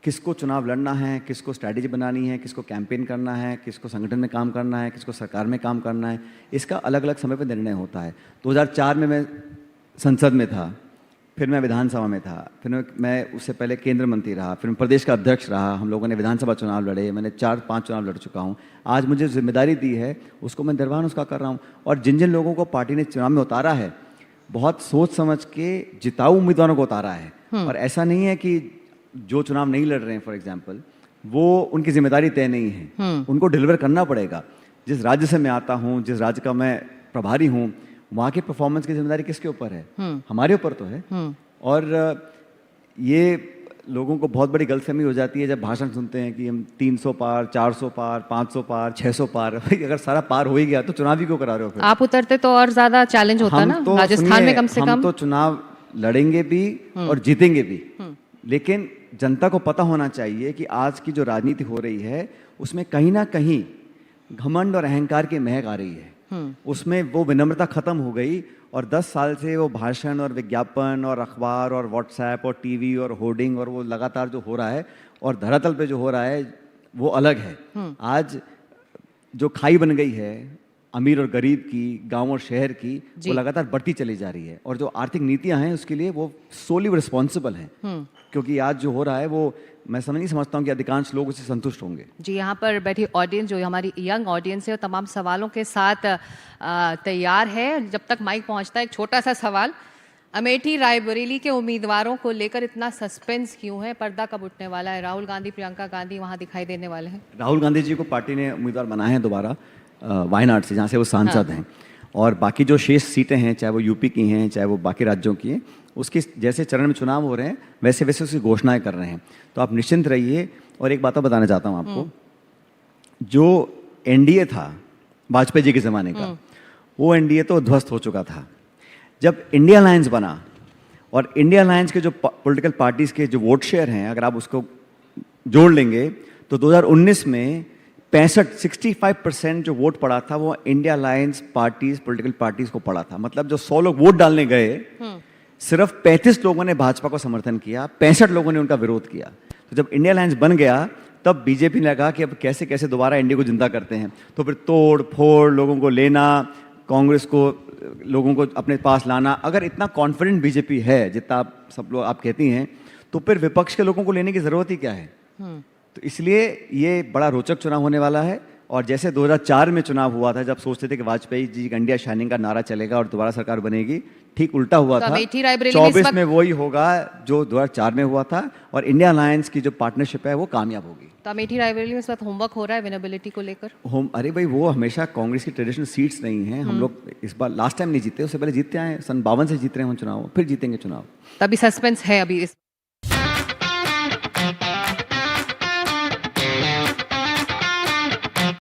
किसको चुनाव लड़ना है, किसको स्ट्रैटेजी बनानी है, किसको कैंपेन करना है, किसको संगठन में काम करना है, किसको सरकार में काम करना है, इसका अलग अलग समय पर निर्णय होता है। 2004 में मैं संसद में था, फिर मैं विधानसभा में था, फिर मैं उससे पहले केंद्र मंत्री रहा, फिर मैं प्रदेश का अध्यक्ष रहा। हम लोगों ने विधानसभा चुनाव लड़े, मैंने 4-5 चुनाव लड़ चुका हूँ। आज मुझे जिम्मेदारी दी है उसको मैं निर्वहन उसका कर रहा हूँ। और जिन जिन लोगों को पार्टी ने चुनाव में उतारा है, बहुत सोच समझ के जिताऊ उम्मीदवारों को उतारा है। और ऐसा नहीं है कि जो चुनाव नहीं लड़ रहे हैं फॉर एग्जाम्पल, वो उनकी जिम्मेदारी तय नहीं है, उनको डिलीवर करना पड़ेगा। जिस राज्य से मैं आता हूँ, जिस राज्य का मैं प्रभारी हूँ, वहाँ के परफॉर्मेंस की जिम्मेदारी किसके ऊपर है? हमारे ऊपर तो है। और ये लोगों को बहुत बड़ी गलतफहमी हो जाती है जब भाषण सुनते हैं कि हम 300 पार, 400 पार, 500 पार, 600 पार। अगर सारा पार हो ही गया तो चुनाव ही क्यों करा रहे हो फिर? आप उतरते तो और ज्यादा चैलेंज होता ना, तो राजस्थान में कम से कम। हम तो चुनाव लड़ेंगे भी और जीतेंगे भी, लेकिन जनता को पता होना चाहिए कि आज की जो राजनीति हो रही है उसमें कहीं ना कहीं घमंड और अहंकार की महक आ रही है। उसमें वो विनम्रता खत्म हो गई और 10 साल से वो भाषण और विज्ञापन और अखबार और व्हाट्सएप और टीवी और होर्डिंग और वो लगातार जो हो रहा है और धरातल पे जो हो रहा है वो अलग है। आज जो खाई बन गई है अमीर और गरीब की, गांव और शहर की, वो लगातार बढ़ती चली जा रही है। और जो आर्थिक नीतियां हैं उसके लिए वो सोली रिस्पॉन्सिबल हैं, क्योंकि आज जो हो रहा है वो मैं नहीं समझता हूँ कि अधिकांश लोग उससे संतुष्ट होंगे। जी, यहाँ पर बैठी ऑडियंस जो हमारी यंग ऑडियंस है वो तमाम सवालों के साथ तैयार है। जब तक माइक पहुँचता है, एक छोटा सा सवाल, अमेठी रायबरेली के उम्मीदवारों को लेकर इतना सस्पेंस क्यों है? पर्दा कब उठने वाला है? राहुल गांधी, प्रियंका गांधी वहाँ दिखाई देने वाले हैं? राहुल गांधी जी को पार्टी ने उम्मीदवार बनाए हैं दोबारा वायनाड से, जहाँ से वो सांसद हैं, और बाकी जो शेष सीटें हैं, चाहे वो यूपी की हैं, चाहे वो बाकी राज्यों की हैं, उसकी जैसे चरण में चुनाव हो रहे हैं वैसे वैसे उसकी घोषणाएं कर रहे हैं। तो आप निश्चिंत रहिए। और एक बात बताना चाहता हूँ आपको, जो एनडीए था वाजपेयी जी के ज़माने का, वो एनडीए तो ध्वस्त हो चुका था। जब इंडिया अलायंस बना, और इंडिया अलायंस के जो पॉलिटिकल पार्टीज़ के जो वोट शेयर हैं, अगर आप उसको जोड़ लेंगे तो 2019 में 65% जो वोट पड़ा था वो India alliance parties, political parties को पड़ा था। मतलब जो 100 लोग वोट डालने गए, सिर्फ 35 लोगों ने भाजपा को समर्थन किया, 65 लोगों ने उनका विरोध किया। तो जब इंडिया अलायंस बन गया तब बीजेपी ने कहा कि अब कैसे कैसे दोबारा एनडीए को जिंदा करते हैं। तो फिर तोड़ फोड़, लोगों को लेना, कांग्रेस को, लोगों को अपने पास लाना। अगर इतना कॉन्फिडेंट बीजेपी है जितना आप सब लोग आप कहती हैं, तो फिर विपक्ष के लोगों को लेने की जरूरत ही क्या है? तो इसलिए ये बड़ा रोचक चुनाव होने वाला है। और जैसे 2004 में चुनाव हुआ था, जब सोचते थे कि वाजपेयी जी इंडिया शाइनिंग का नारा चलेगा और दोबारा सरकार बनेगी, ठीक उल्टा हुआ था। 24 में वही होगा जो 2004 में हुआ था, और इंडिया अलायंस की जो पार्टनरशिप है वो कामयाब होगी। तो अमेठी रायबरेली में इस वक्त होमवर्क हो रहा है विनेबिलिटी को लेकर? अरे भाई, वो हमेशा कांग्रेस की ट्रेडिशनल सीट्स नहीं है। हम लोग इस बार लास्ट टाइम नहीं जीते, उससे पहले जीतते आए, सन 52 से जीत रहे हैं चुनाव, फिर जीतेंगे चुनाव। तभी सस्पेंस है अभी इस